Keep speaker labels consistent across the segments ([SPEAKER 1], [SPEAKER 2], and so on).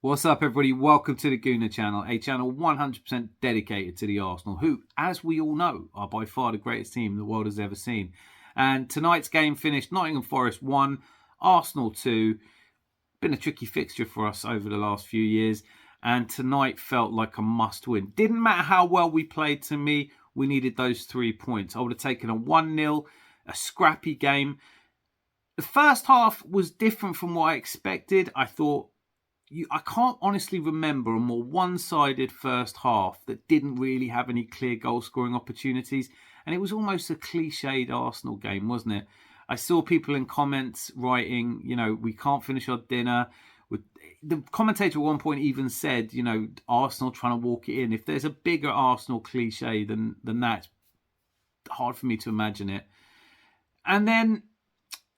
[SPEAKER 1] What's up, everybody? Welcome to the Gooner channel, a channel 100% dedicated to the Arsenal, who, as we all know, are by far the greatest team the world has ever seen. And tonight's game finished Nottingham Forest 1, Arsenal 2. Been a tricky fixture for us over the last few years, and tonight felt like a must-win. Didn't matter how well we played, to me, we needed those 3 points. I would have taken a 1-0, a scrappy game. The first half was different from what I expected. I thought, I can't honestly remember a more one-sided first half that didn't really have any clear goal-scoring opportunities. And it was almost a cliched Arsenal game, wasn't it? I saw people in comments writing, we can't finish our dinner. The commentator at one point even said, Arsenal trying to walk it in. If there's a bigger Arsenal cliche than that, it's hard for me to imagine it. And then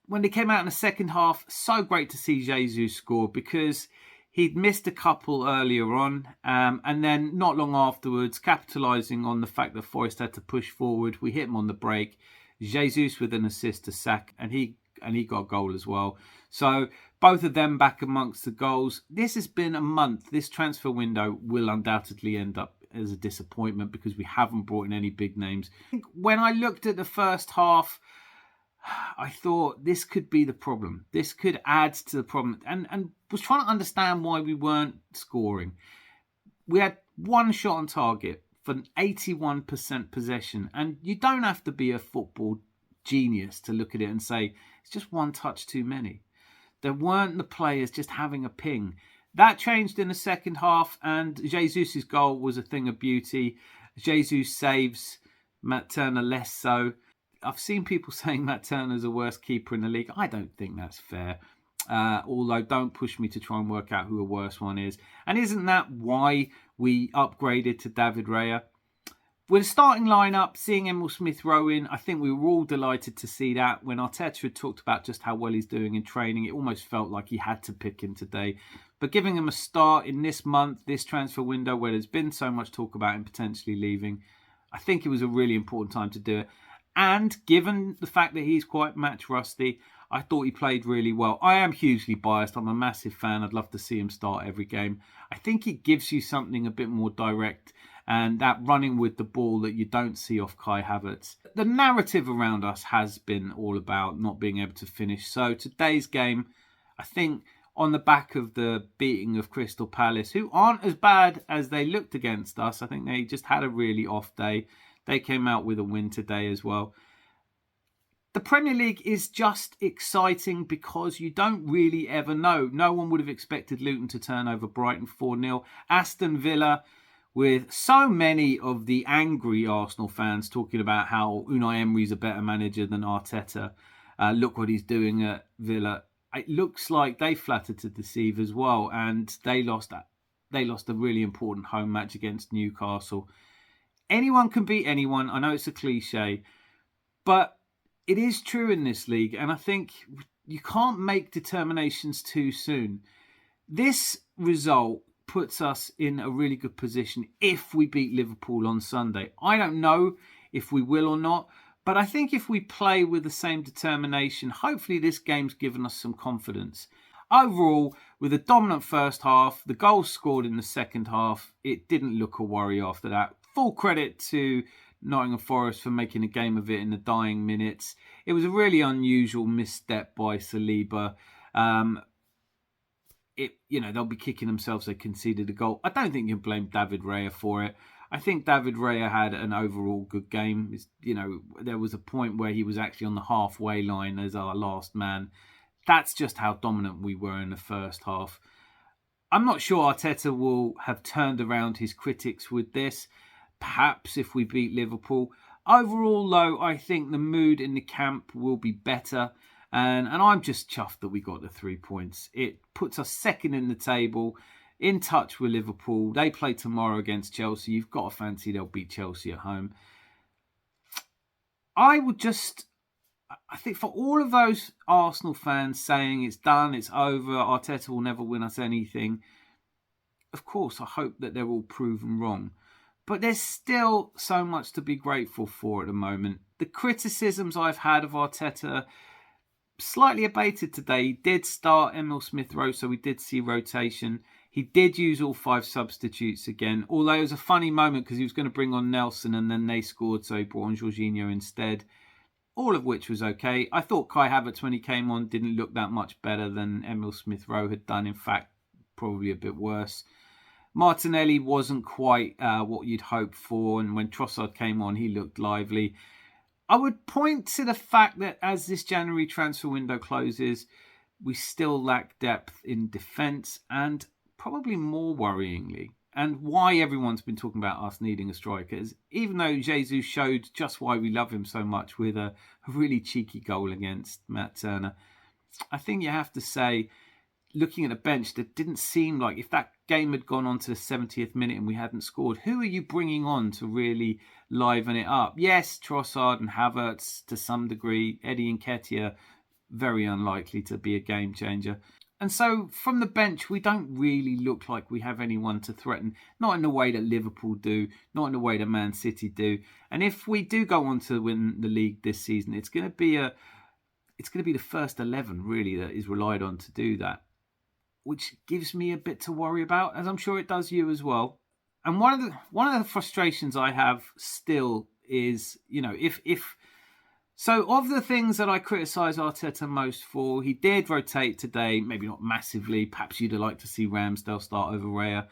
[SPEAKER 1] when they came out in the second half, so great to see Jesus score, because he'd missed a couple earlier on, and then not long afterwards, capitalising on the fact that Forest had to push forward, we hit him on the break. Jesus with an assist to Saka, and he got a goal as well. So both of them back amongst the goals. This has been a month. This transfer window will undoubtedly end up as a disappointment because we haven't brought in any big names. When I looked at the first half, I thought this could be the problem. This could add to the problem, and was trying to understand why we weren't scoring. We had one shot on target for an 81% possession, and you don't have to be a football genius to look at it and say it's just one touch too many. There weren't the players just having a ping. That changed in the second half, and Jesus' goal was a thing of beauty. Jesus saves, Matt Turner less so. I've seen people saying Matt Turner's the worst keeper in the league. I don't think that's fair. Although don't push me to try and work out who the worst one is. And isn't that why we upgraded to David Raya? With the starting lineup, seeing Emil Smith-Rowe in, I think we were all delighted to see that. When Arteta had talked about just how well he's doing in training, it almost felt like he had to pick him today. But giving him a start in this month, this transfer window, where there's been so much talk about him potentially leaving, I think it was a really important time to do it. And given the fact that he's quite match rusty, I thought he played really well. I am hugely biased. I'm a massive fan. I'd love to see him start every game. I think it gives you something a bit more direct, and that running with the ball that you don't see off Kai Havertz. The narrative around us has been all about not being able to finish. So today's game, I think, on the back of the beating of Crystal Palace, who aren't as bad as they looked against us, I think they just had a really off day. They came out with a win today as well. The Premier League is just exciting because you don't really ever know. No one would have expected Luton to turn over Brighton 4-0. Aston Villa, with so many of the angry Arsenal fans talking about how Unai Emery's a better manager than Arteta. Look what he's doing at Villa. It looks like they flattered to deceive as well, and they lost a really important home match against Newcastle. Anyone can beat anyone. I know it's a cliche, but it is true in this league, and I think you can't make determinations too soon. This result puts us in a really good position if we beat Liverpool on Sunday. I don't know if we will or not, but I think if we play with the same determination, hopefully this game's given us some confidence. Overall, with a dominant first half, the goals scored in the second half, it didn't look a worry after that. Full credit to Nottingham Forest for making a game of it in the dying minutes. It was a really unusual misstep by Saliba. They'll be kicking themselves they conceded a goal. I don't think you can blame David Raya for it. I think David Raya had an overall good game. There was a point where he was actually on the halfway line as our last man. That's just how dominant we were in the first half. I'm not sure Arteta will have turned around his critics with this. Perhaps if we beat Liverpool. Overall, though, I think the mood in the camp will be better. And I'm just chuffed that we got the 3 points. It puts us second in the table, in touch with Liverpool. They play tomorrow against Chelsea. You've got to fancy they'll beat Chelsea at home. I think for all of those Arsenal fans saying it's done, it's over, Arteta will never win us anything, of course, I hope that they're all proven wrong. But there's still so much to be grateful for at the moment. The criticisms I've had of Arteta slightly abated today. He did start Emil Smith-Rowe, so we did see rotation. He did use all 5 substitutes again, although it was a funny moment because he was going to bring on Nelson and then they scored, so he brought on Jorginho instead. All of which was okay. I thought Kai Havertz, when he came on, didn't look that much better than Emil Smith-Rowe had done. In fact, probably a bit worse. Martinelli wasn't quite what you'd hope for, and when Trossard came on, he looked lively. I would point to the fact that as this January transfer window closes, we still lack depth in defence, and probably more worryingly, and why everyone's been talking about us needing a striker, is even though Jesus showed just why we love him so much with a really cheeky goal against Matt Turner, I think you have to say, looking at the bench, that didn't seem like, if that game had gone on to the 70th minute and we hadn't scored, who are you bringing on to really liven it up? Yes, Trossard and Havertz to some degree, Eddie Nketiah, very unlikely to be a game changer. And so from the bench, we don't really look like we have anyone to threaten. Not in the way that Liverpool do, not in the way that Man City do. And if we do go on to win the league this season, it's going to be the first 11 really that is relied on to do that, which gives me a bit to worry about, as I'm sure it does you as well. And one of the frustrations I have still is, so of the things that I criticise Arteta most for, he did rotate today, maybe not massively. Perhaps you'd have liked to see Ramsdale start over Raya.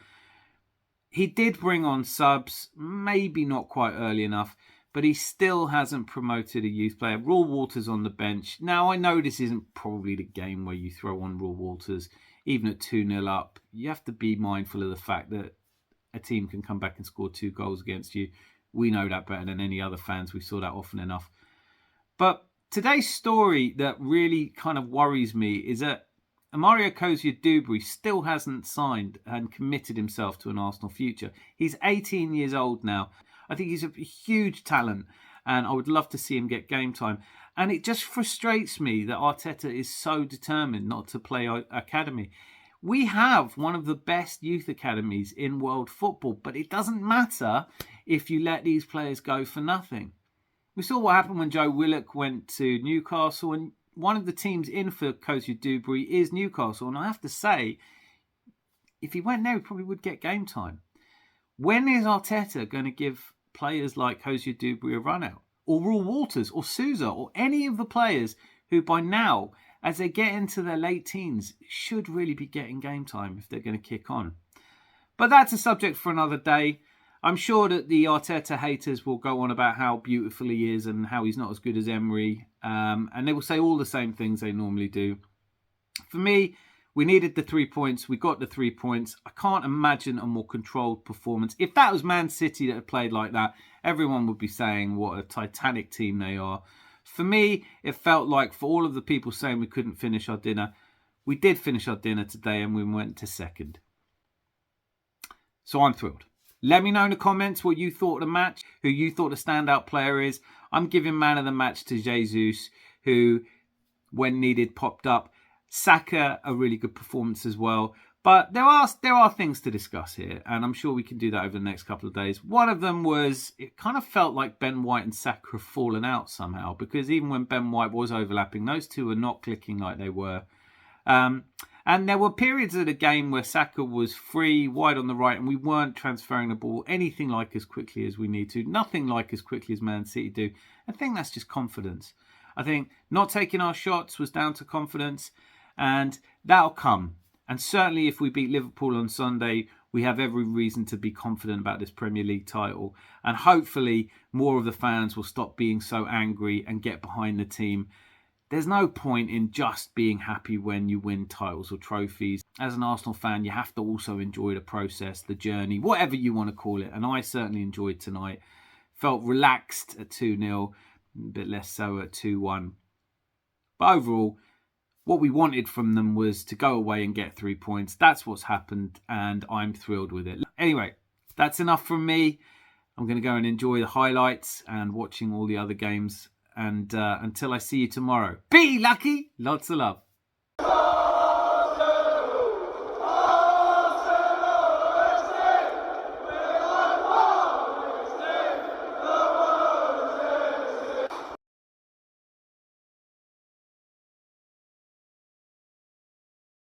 [SPEAKER 1] He did bring on subs, maybe not quite early enough, but he still hasn't promoted a youth player. Raw Waters on the bench. Now, I know this isn't probably the game where you throw on Raw Waters, even at 2-0 up. You have to be mindful of the fact that a team can come back and score 2 goals against you. We know that better than any other fans. We saw that often enough. But today's story that really kind of worries me is that Mario Koscielny still hasn't signed and committed himself to an Arsenal future. He's 18 years old now. I think he's a huge talent and I would love to see him get game time. And it just frustrates me that Arteta is so determined not to play academy. We have one of the best youth academies in world football, but it doesn't matter if you let these players go for nothing. We saw what happened when Joe Willock went to Newcastle, and one of the teams in for Koscielny is Newcastle. And I have to say, if he went there, he probably would get game time. When is Arteta going to give players like Koscielny a run out? Or Raw Waters, or Sousa, or any of the players who by now, as they get into their late teens, should really be getting game time if they're going to kick on. But that's a subject for another day. I'm sure that the Arteta haters will go on about how beautiful he is and how he's not as good as Emery. And they will say all the same things they normally do. For me, we needed the 3 points. We got the 3 points. I can't imagine a more controlled performance. If that was Man City that had played like that, everyone would be saying what a titanic team they are. For me, it felt like for all of the people saying we couldn't finish our dinner, we did finish our dinner today and we went to second. So I'm thrilled. Let me know in the comments what you thought of the match, who you thought the standout player is. I'm giving man of the match to Jesus, who, when needed, popped up. Saka, a really good performance as well. But there are things to discuss here, and I'm sure we can do that over the next couple of days. One of them was, it kind of felt like Ben White and Saka have fallen out somehow, because even when Ben White was overlapping, those two were not clicking like they were. And there were periods of the game where Saka was free, wide on the right, and we weren't transferring the ball anything like as quickly as we need to. Nothing like as quickly as Man City do. I think that's just confidence. I think not taking our shots was down to confidence, and that'll come. And certainly if we beat Liverpool on Sunday, we have every reason to be confident about this Premier League title. And hopefully more of the fans will stop being so angry and get behind the team. There's no point in just being happy when you win titles or trophies. As an Arsenal fan, you have to also enjoy the process, the journey, whatever you want to call it. And I certainly enjoyed tonight. Felt relaxed at 2-0, a bit less so at 2-1. But overall, what we wanted from them was to go away and get 3 points. That's what's happened, and I'm thrilled with it. Anyway, that's enough from me. I'm going to go and enjoy the highlights and watching all the other games. And until I see you tomorrow, be lucky. Lots of love.